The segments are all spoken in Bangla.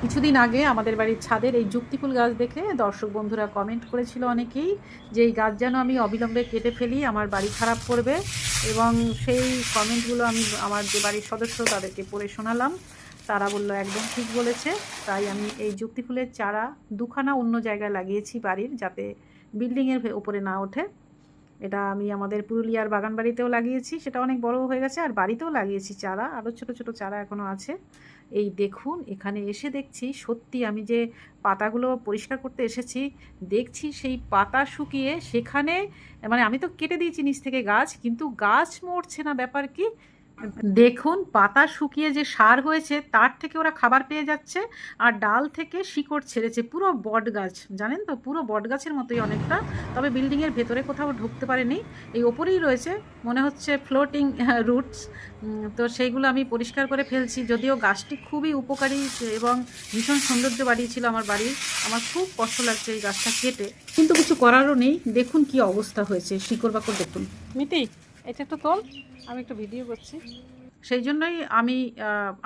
কিছুদিন আগে আমাদের বাড়ির ছাদের এই যুক্তিফুল গাছ দেখে দর্শক বন্ধুরা কমেন্ট করেছিল অনেকেই যে এই গাছ যেন আমি অবিলম্বে কেটে ফেলি, আমার বাড়ি খারাপ করবে। এবং সেই কমেন্টগুলো আমি আমার যে বাড়ির সদস্য তাদেরকে পড়ে শোনালাম। তারা বলল একদম ঠিক বলেছে। তাই আমি এই যুক্তিফুলের চারা দুখানা অন্য জায়গায় লাগিয়েছি বাড়ির, যাতে বিল্ডিংয়ের উপরে না ওঠে। এটা আমি আমাদের পুরুলিয়ার বাগান বাড়িতেও লাগিয়েছি, সেটা অনেক বড় হয়ে গেছে। আর বাড়িতেও লাগিয়েছি চারা, আরও ছোট ছোট চারা এখনও আছে। এই দেখুন, এখানে এসে দেখছি সত্যি আমি যে পাতাগুলো পরিষ্কার করতে এসেছি, দেখছি সেই পাতা শুকিয়ে সেখানে, মানে আমি তো কেটে দিয়েছি নিচ থেকে গাছ, কিন্তু গাছ মরছে না। ব্যাপার কি দেখুন, পাতা শুকিয়ে যে সার হয়েছে তার থেকে ওরা খাবার পেয়ে যাচ্ছে, আর ডাল থেকে শিকড় ছেড়েছে। পুরো বট গাছ, জানেন তো, পুরো বট গাছের মতোই অনেকটা। তবে বিল্ডিংয়ের ভেতরে কোথাও ঢুকতে পারেনি, এই ওপরেই রয়েছে, মনে হচ্ছে ফ্লোটিং রুটস। তো সেইগুলো আমি পরিষ্কার করে ফেলছি। যদিও গাছটি খুবই উপকারী এবং ভীষণ সৌন্দর্য বাড়িয়েছিল আমার বাড়ির। আমার খুব কষ্ট লাগছে এই গাছটা কেটে, কিন্তু কিছু করারও নেই। দেখুন কি অবস্থা হয়েছে, শিকড় বাকড় দেখুন। মিতি, এটা একটু তোল, আমি একটু ভিডিও করছি। সেই জন্যই আমি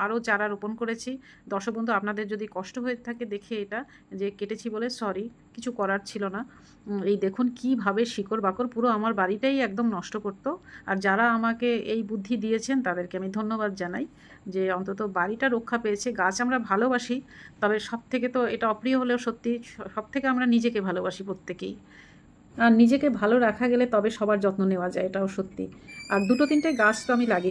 আরও চারা রোপণ করেছি। দর্শক বন্ধু, আপনাদের যদি কষ্ট হয়ে থাকে দেখে এটা, যে কেটেছি বলে সরি, কিছু করার ছিল না। এই দেখুন কীভাবে শিকড় বাকড় পুরো আমার বাড়িটাই একদম নষ্ট করত। আর যারা আমাকে এই বুদ্ধি দিয়েছেন তাদেরকে আমি ধন্যবাদ জানাই, যে অন্তত বাড়িটা রক্ষা পেয়েছে। গাছ আমরা ভালোবাসি, তবে সব থেকে তো এটা অপ্রিয় হলেও সত্যি, সব থেকে আমরা নিজেকে ভালোবাসি প্রত্যেকেই। আর নিজেকে ভালো রাখা গেলে তবে সবার যত্ন নেওয়া যায়, এটাও সত্যি। আর দুটো তিনটে গাছ তো আমি লাগিয়ে